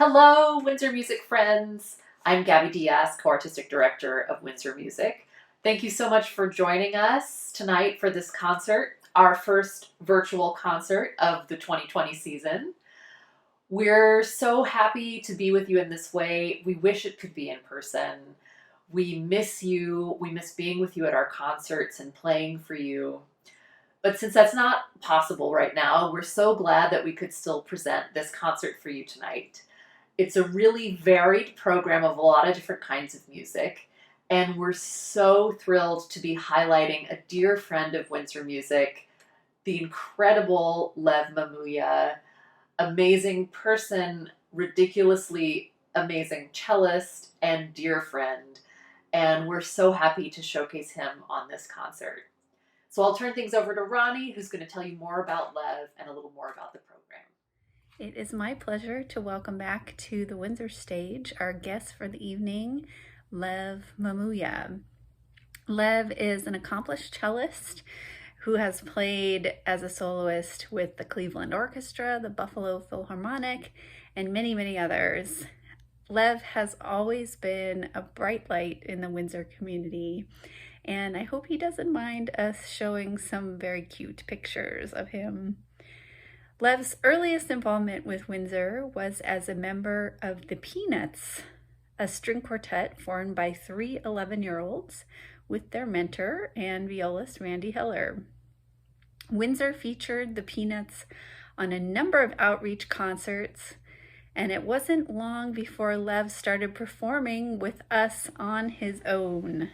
Hello, Winsor Music friends. I'm Gabby Díaz, co-artistic director of Winsor Music. Thank you so much for joining us tonight for this concert, our first virtual concert of the 2020 season. We're so happy to be with you in this way. We wish it could be in person. We miss you. We miss being with you at our concerts and playing for you. But since that's not possible right now, we're so glad that we could still present this concert for you tonight. It's a really varied program of a lot of different kinds of music, and we're so thrilled to be highlighting a dear friend of Winsor Music, the incredible Lev Mamuya, amazing person, ridiculously amazing cellist, and dear friend. And we're so happy to showcase him on this concert. So I'll turn things over to Ronnie, who's going to tell you more about Lev and a little more about the program. It is my pleasure to welcome back to the Windsor stage our guest for the evening, Lev Mamuya. Lev is an accomplished cellist who has played as a soloist with the Cleveland Orchestra, the Buffalo Philharmonic, and many, many others. Lev has always been a bright light in the Windsor community, and I hope he doesn't mind us showing some very cute pictures of him. Lev's earliest involvement with Winsor was as a member of the Peanuts, a string quartet formed by three 11-year-olds with their mentor and violist Randy Heller. Winsor featured the Peanuts on a number of outreach concerts, and it wasn't long before Lev started performing with us on his own.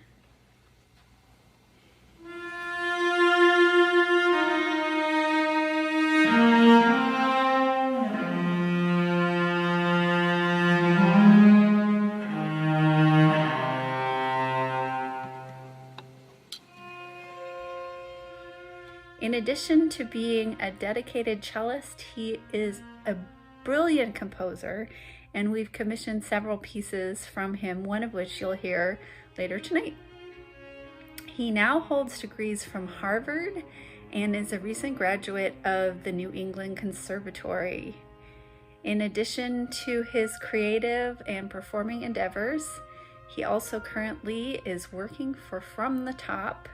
In addition to being a dedicated cellist, he is a brilliant composer, and we've commissioned several pieces from him, one of which you'll hear later tonight. He now holds degrees from Harvard and is a recent graduate of the New England Conservatory. In addition to his creative and performing endeavors, he also currently is working for From the Top,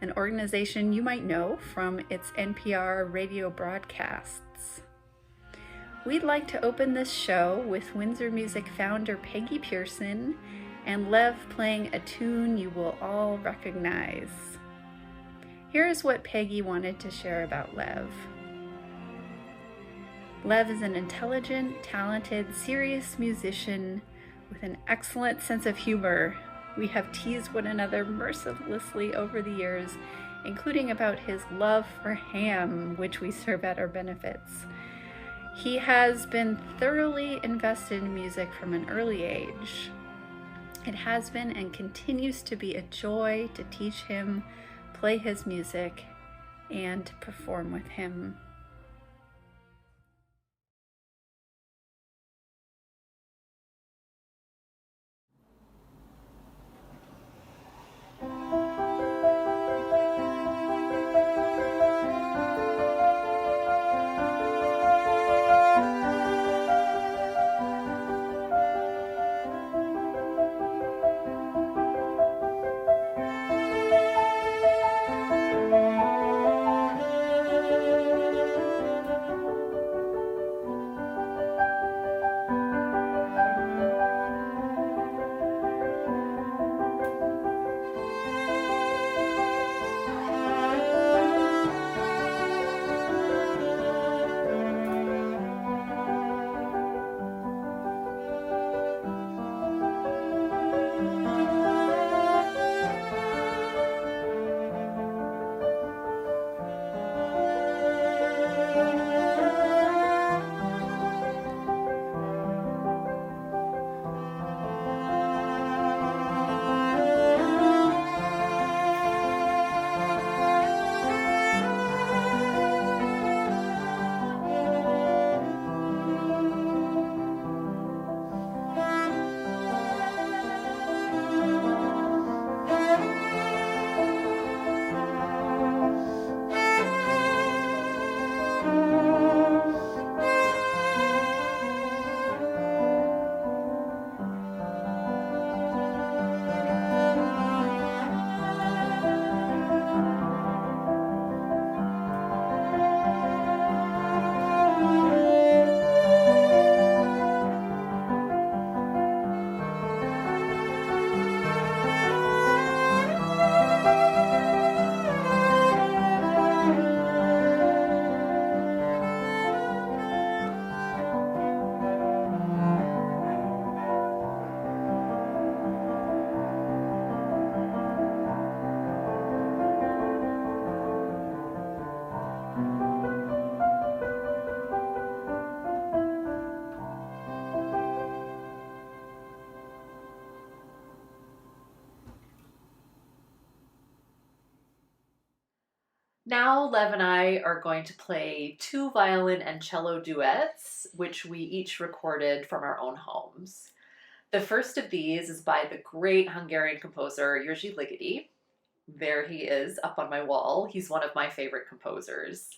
an organization you might know from its NPR radio broadcasts. We'd like to open this show with Winsor Music founder Peggy Pearson and Lev playing a tune you will all recognize. Here's what Peggy wanted to share about Lev. Lev is an intelligent, talented, serious musician with an excellent sense of humor. We have teased one another mercilessly over the years, including about his love for ham, which we serve at our benefits. He has been thoroughly invested in music from an early age. It has been and continues to be a joy to teach him, play his music, and perform with him. Now, Lev and I are going to play 2 violin and cello duets, which we each recorded from our own homes. The first of these is by the great Hungarian composer Jerzy Ligeti. There he is up on my wall. He's one of my favorite composers.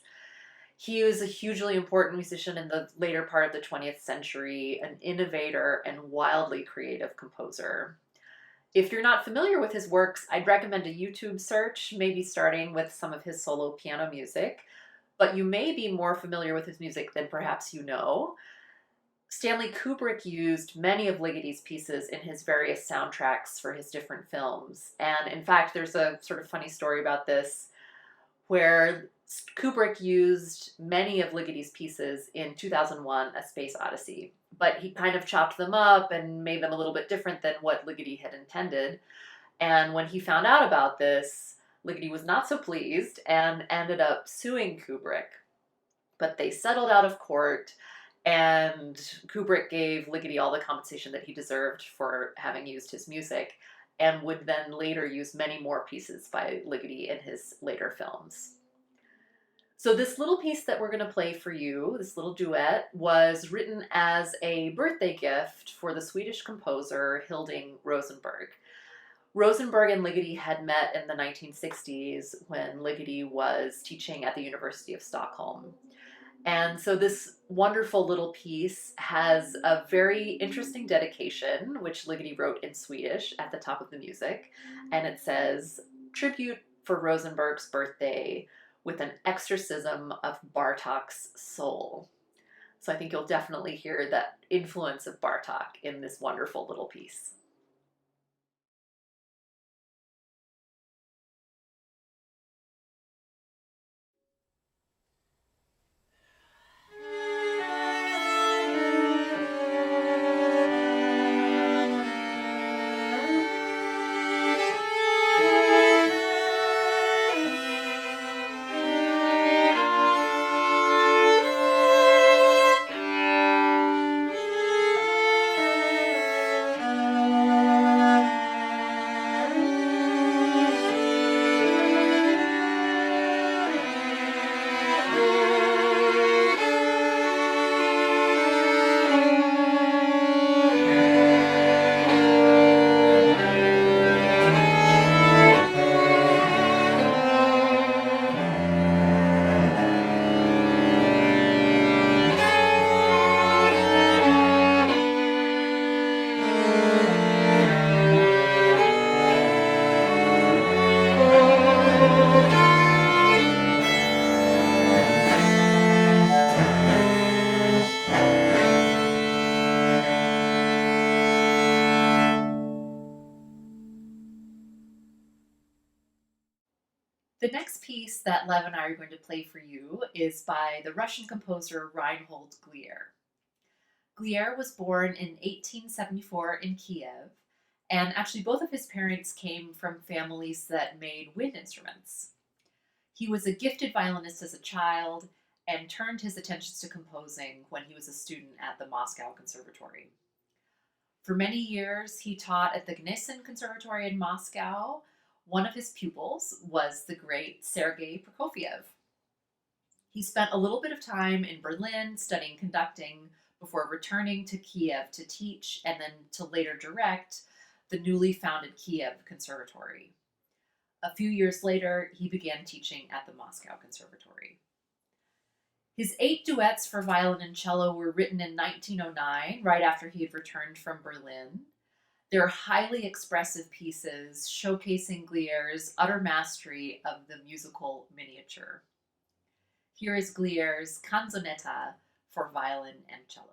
He was a hugely important musician in the later part of the 20th century, an innovator and wildly creative composer. If you're not familiar with his works, I'd recommend a YouTube search, maybe starting with some of his solo piano music, but you may be more familiar with his music than perhaps you know. Stanley Kubrick used many of Ligeti's pieces in his various soundtracks for his different films, and in fact, there's a sort of funny story about this where Kubrick used many of Ligeti's pieces in 2001: A Space Odyssey, but he kind of chopped them up and made them a little bit different than what Ligeti had intended. And when he found out about this, Ligeti was not so pleased and ended up suing Kubrick. But they settled out of court, and Kubrick gave Ligeti all the compensation that he deserved for having used his music, and would then later use many more pieces by Ligeti in his later films. So this little piece that we're going to play for you, this little duet, was written as a birthday gift for the Swedish composer Hilding Rosenberg. Rosenberg and Ligeti had met in the 1960s when Ligeti was teaching at the University of Stockholm. And so this wonderful little piece has a very interesting dedication, which Ligeti wrote in Swedish at the top of the music. And it says, "Tribute for Rosenberg's birthday with an exorcism of Bartók's soul." So I think you'll definitely hear that influence of Bartók in this wonderful little piece. The next piece that Lev and I are going to play for you is by the Russian composer Reinhold Glière. Glière was born in 1874 in Kiev, and actually both of his parents came from families that made wind instruments. He was a gifted violinist as a child and turned his attentions to composing when he was a student at the Moscow Conservatory. For many years, he taught at the Gnesen Conservatory in Moscow. One of his pupils was the great Sergei Prokofiev. He spent a little bit of time in Berlin studying conducting before returning to Kiev to teach and then to later direct the newly founded Kiev Conservatory. A few years later, he began teaching at the Moscow Conservatory. His 8 duets for violin and cello were written in 1909, right after he had returned from Berlin. They're highly expressive pieces showcasing Glière's utter mastery of the musical miniature. Here is Glière's Canzonetta for violin and cello.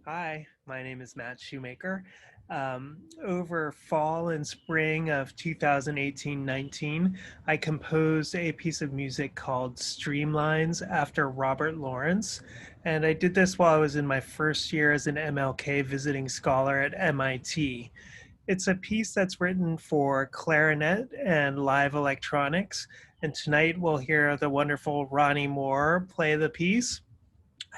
Hi, my name is Matt Shoemaker. Over fall and spring of 2018-19, I composed a piece of music called Streamlines after Robert Lawrence. And I did this while I was in my first year as an MLK visiting scholar at MIT. It's a piece that's written for clarinet and live electronics. And tonight we'll hear the wonderful Rane Moore play the piece.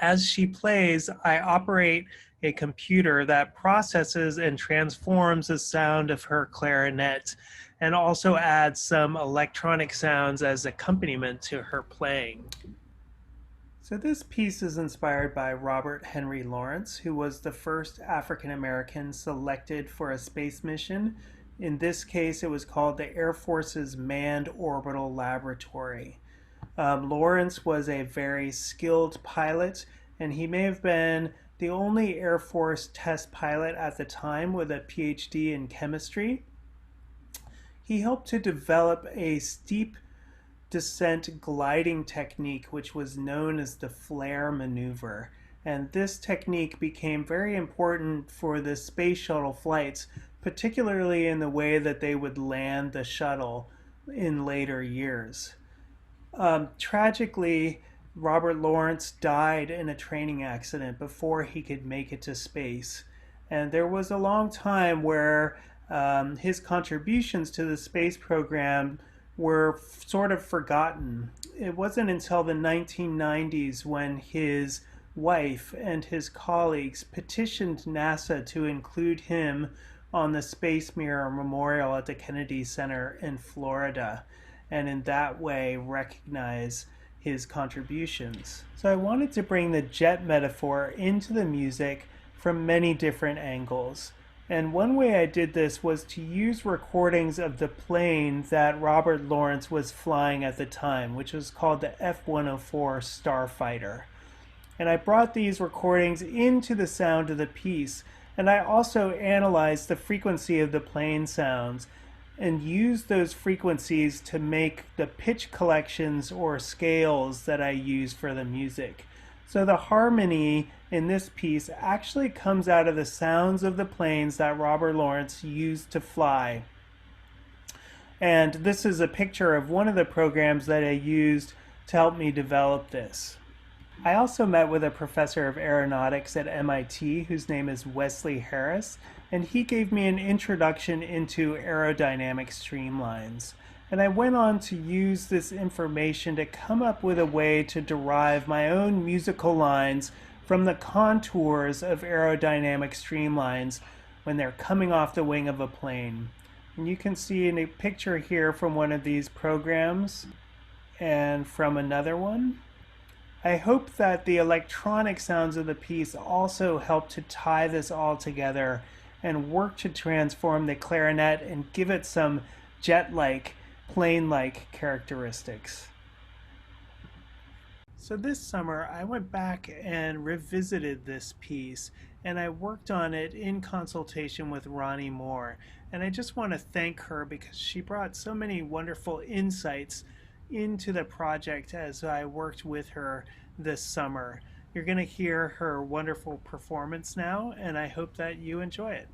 As she plays, I operate a computer that processes and transforms the sound of her clarinet and also adds some electronic sounds as accompaniment to her playing. So this piece is inspired by Robert Henry Lawrence, who was the first African American selected for a space mission. In this case, it was called the Air Force's Manned Orbital Laboratory. Lawrence was a very skilled pilot, and he may have been the only Air Force test pilot at the time with a PhD in chemistry. He helped to develop a steep descent gliding technique, which was known as the flare maneuver. And this technique became very important for the space shuttle flights, particularly in the way that they would land the shuttle in later years. Tragically, Robert Lawrence died in a training accident before he could make it to space. And there was a long time where his contributions to the space program were sort of forgotten. It wasn't until the 1990s when his wife and his colleagues petitioned NASA to include him on the Space Mirror Memorial at the Kennedy Center in Florida, and in that way recognize his contributions. So I wanted to bring the jet metaphor into the music from many different angles. And one way I did this was to use recordings of the plane that Robert Lawrence was flying at the time, which was called the F-104 Starfighter. And I brought these recordings into the sound of the piece, and I also analyzed the frequency of the plane sounds and used those frequencies to make the pitch collections or scales that I use for the music. So the harmony in this piece actually comes out of the sounds of the planes that Robert Lawrence used to fly. And this is a picture of one of the programs that I used to help me develop this. I also met with a professor of aeronautics at MIT whose name is Wesley Harris, and he gave me an introduction into aerodynamic streamlines. And I went on to use this information to come up with a way to derive my own musical lines from the contours of aerodynamic streamlines when they're coming off the wing of a plane. And you can see in a picture here from one of these programs and from another one. I hope that the electronic sounds of the piece also help to tie this all together and work to transform the clarinet and give it some jet-like, plane-like characteristics. So this summer I went back and revisited this piece, and I worked on it in consultation with Rane Moore. And I just want to thank her because she brought so many wonderful insights into the project as I worked with her this summer. You're going to hear her wonderful performance now, and I hope that you enjoy it.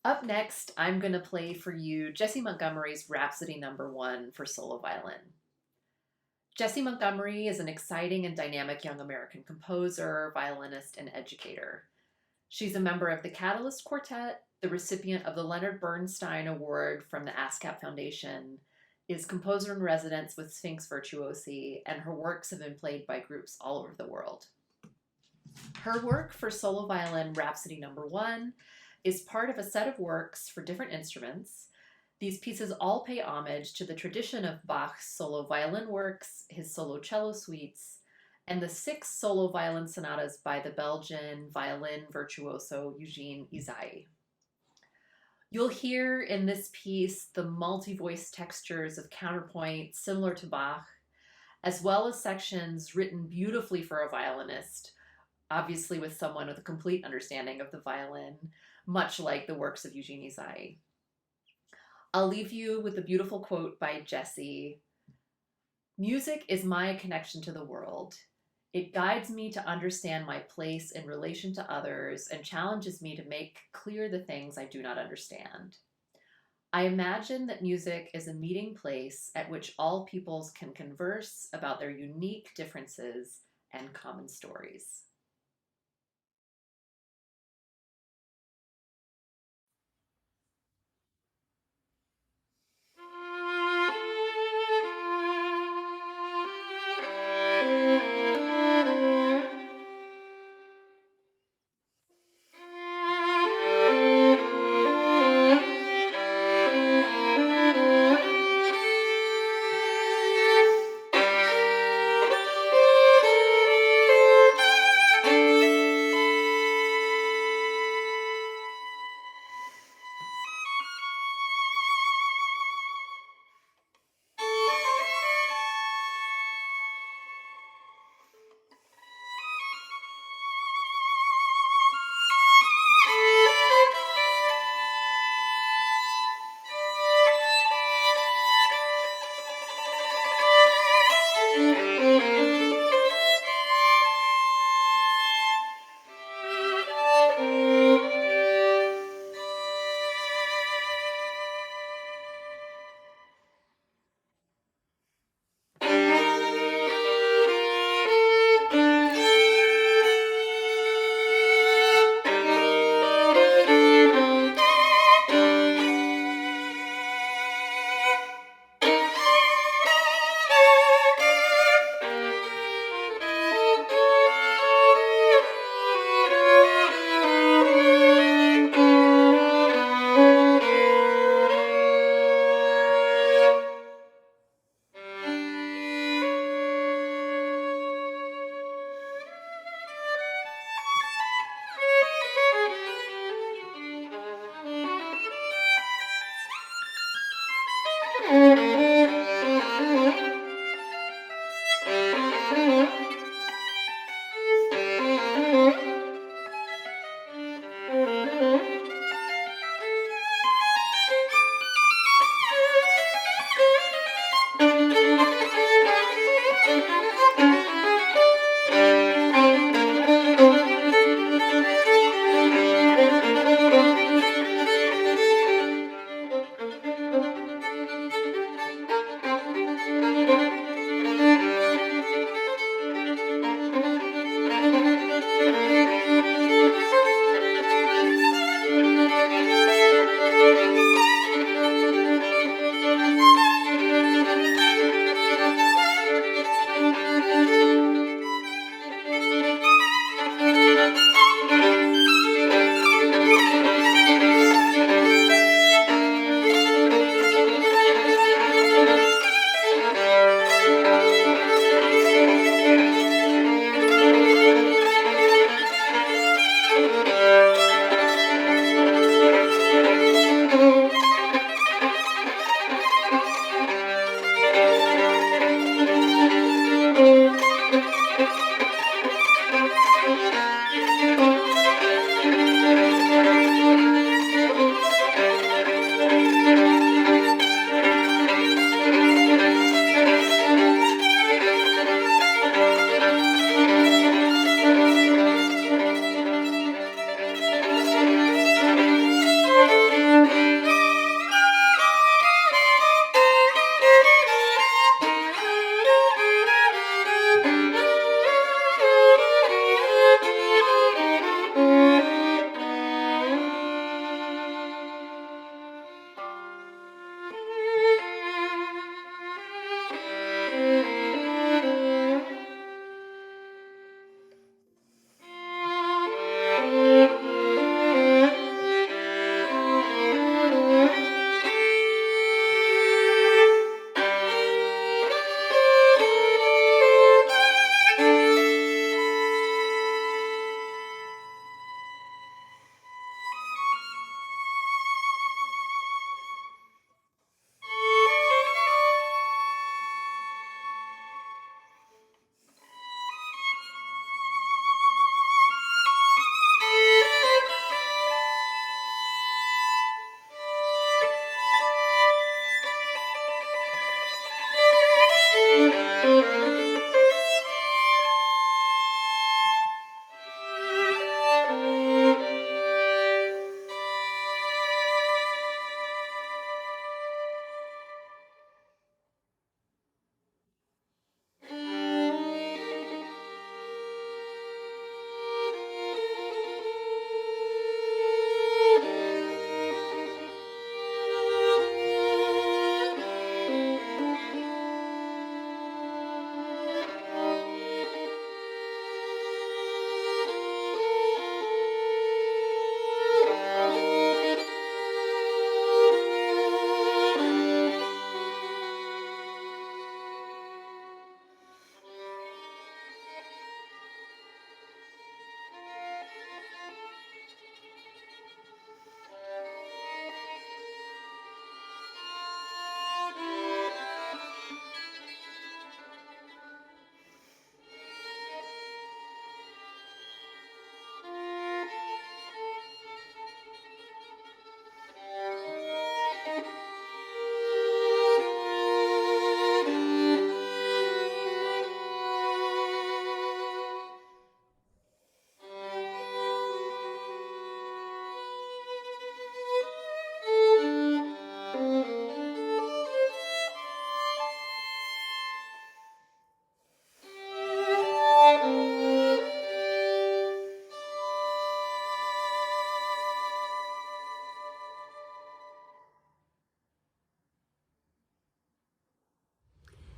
Up next, I'm going to play for you Jessie Montgomery's Rhapsody No. 1 for solo violin. Jessie Montgomery is an exciting and dynamic young American composer, violinist, and educator. She's a member of the Catalyst Quartet, the recipient of the Leonard Bernstein Award from the ASCAP Foundation, is composer in residence with Sphinx Virtuosi, and her works have been played by groups all over the world. Her work for solo violin, Rhapsody No. 1, is part of a set of works for different instruments. These pieces all pay homage to the tradition of Bach's solo violin works, his solo cello suites, and the 6 solo violin sonatas by the Belgian violin virtuoso Eugene Ysaÿe. You'll hear in this piece the multi-voice textures of counterpoint similar to Bach, as well as sections written beautifully for a violinist, obviously with someone with a complete understanding of the violin, much like the works of Eugene Ysaÿe. I'll leave you with a beautiful quote by Jessie. "Music is my connection to the world. It guides me to understand my place in relation to others and challenges me to make clear the things I do not understand. I imagine that music is a meeting place at which all peoples can converse about their unique differences and common stories."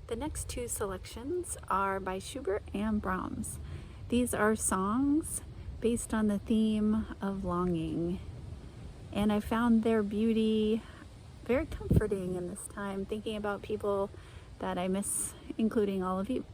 The next two selections are by Schubert and Brahms. These are songs based on the theme of longing, and I found their beauty very comforting in this time, thinking about people that I miss, including all of you.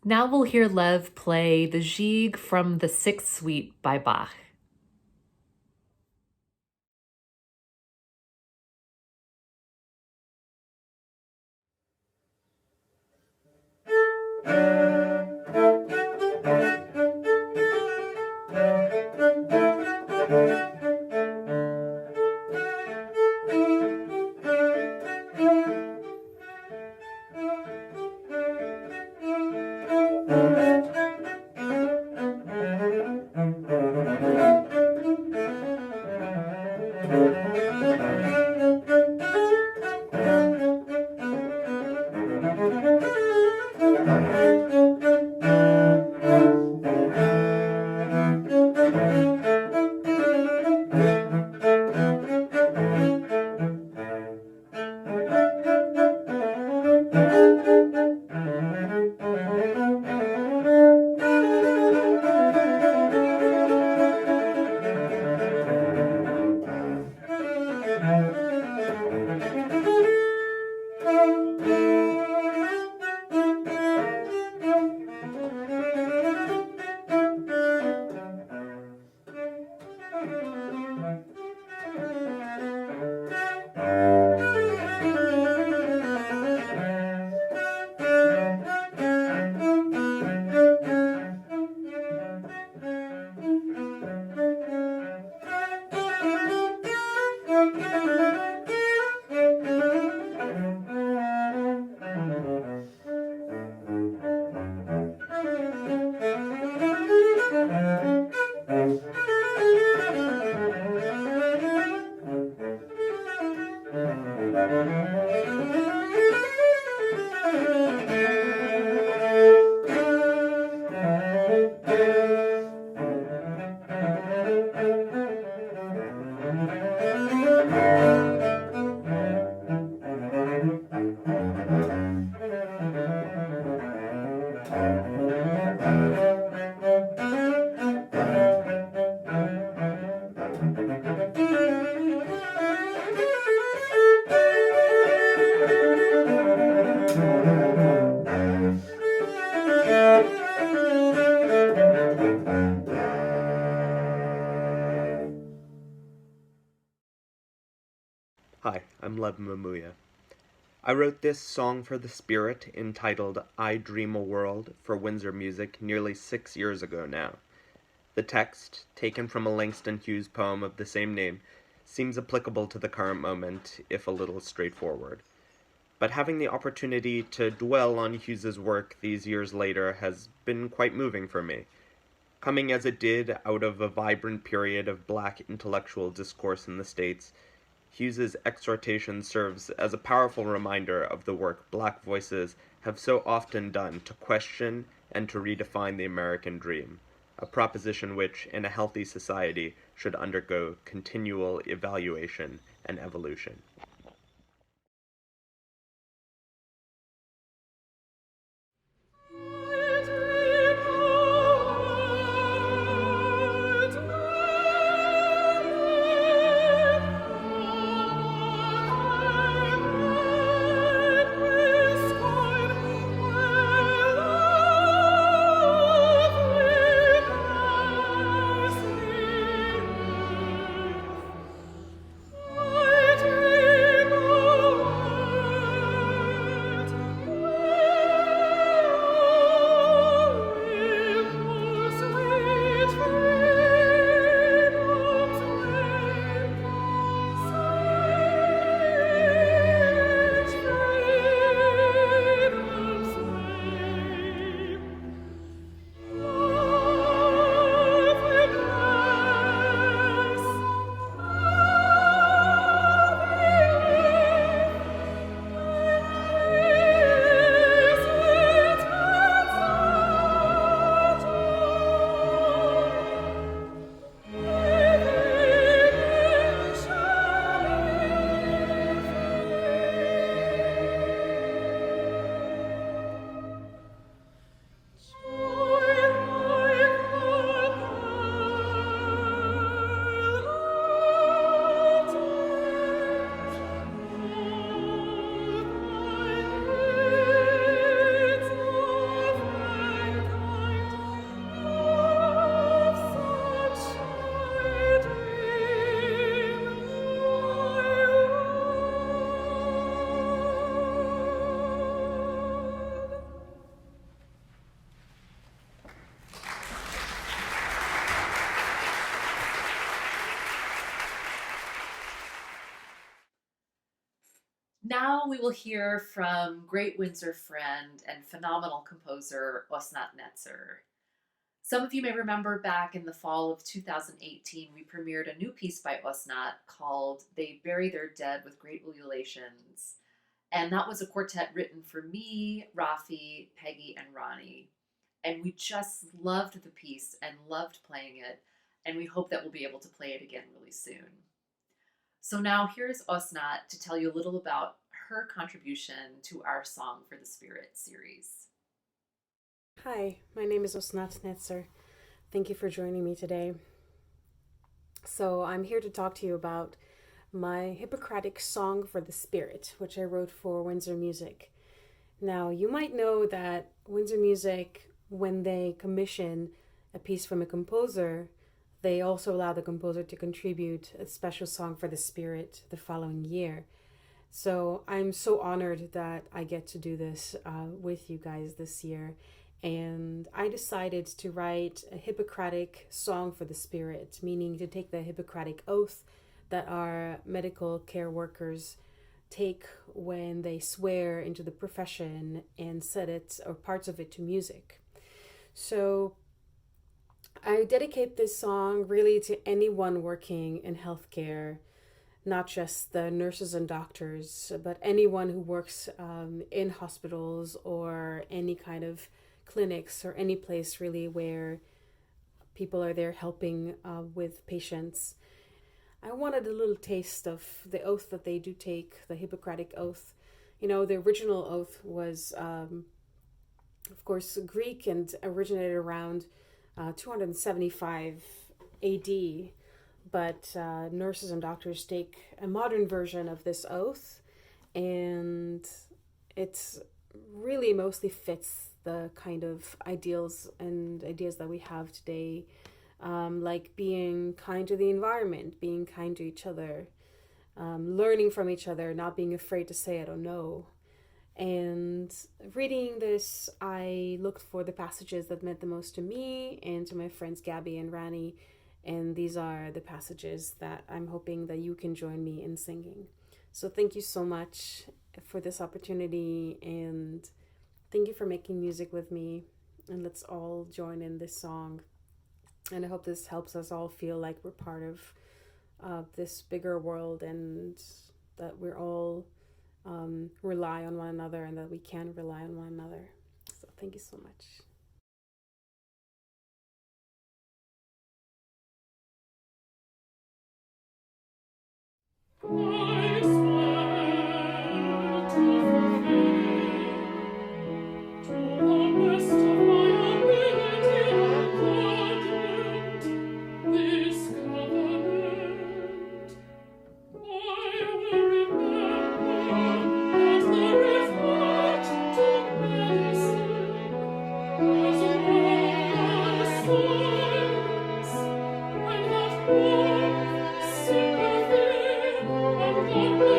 Now we'll hear Lev play the Gigue from the Sixth Suite by Bach. Hi, I'm Lev Mamuya. I wrote this Song for the Spirit, entitled I Dream a World, for Winsor Music nearly 6 years ago now. The text, taken from a Langston Hughes poem of the same name, seems applicable to the current moment, if a little straightforward. But having the opportunity to dwell on Hughes's work these years later has been quite moving for me. Coming as it did out of a vibrant period of black intellectual discourse in the States, Hughes's exhortation serves as a powerful reminder of the work black voices have so often done to question and to redefine the American dream, a proposition which, in a healthy society, should undergo continual evaluation and evolution. I Now we will hear from great Windsor friend and phenomenal composer Osnat Netzer. Some of you may remember back in the fall of 2018, we premiered a new piece by Osnat called They Bury Their Dead with Great Ululations. And that was a quartet written for me, Rafi, Peggy, and Ronnie. And we just loved the piece and loved playing it. And we hope that we'll be able to play it again really soon. So now here's Osnat to tell you a little about her contribution to our Song for the Spirit series. Hi, my name is Osnat Netzer. Thank you for joining me today. So I'm here to talk to you about my Hippocratic Song for the Spirit, which I wrote for Windsor Music. Now, you might know that Windsor Music, when they commission a piece from a composer, they also allow the composer to contribute a special song for the spirit the following year. So I'm so honored that I get to do this with you guys this year. And I decided to write a Hippocratic Song for the Spirit, meaning to take the Hippocratic Oath that our medical care workers take when they swear into the profession and set it or parts of it to music. So I dedicate this song really to anyone working in healthcare, not just the nurses and doctors, but anyone who works in hospitals or any kind of clinics or any place really where people are there helping with patients. I wanted a little taste of the oath that they do take, the Hippocratic Oath. You know, the original oath was, of course, Greek and originated around 275 AD, but nurses and doctors take a modern version of this oath, and it's really mostly fits the kind of ideals and ideas that we have today, like being kind to the environment, being kind to each other, learning from each other, not being afraid to say I don't know. And reading this, I looked for the passages that meant the most to me and to my friends Gabby and Rani, and these are the passages that I'm hoping that you can join me in singing. So thank you so much for this opportunity, and thank you for making music with me, and let's all join in this song. And I hope this helps us all feel like we're part of this bigger world, and that we're all rely on one another, and that we can rely on one another. So thank you so much. Sympathy and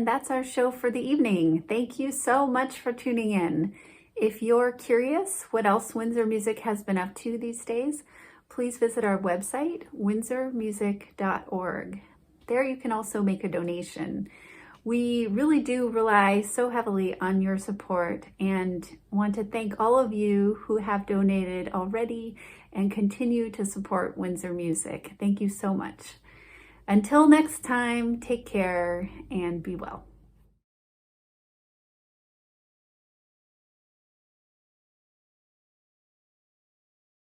And that's our show for the evening. Thank you so much for tuning in. If you're curious what else Windsor Music has been up to these days, please visit our website, windsormusic.org. There you can also make a donation. We really do rely so heavily on your support and want to thank all of you who have donated already and continue to support Windsor Music. Thank you so much. Until next time, take care and be well.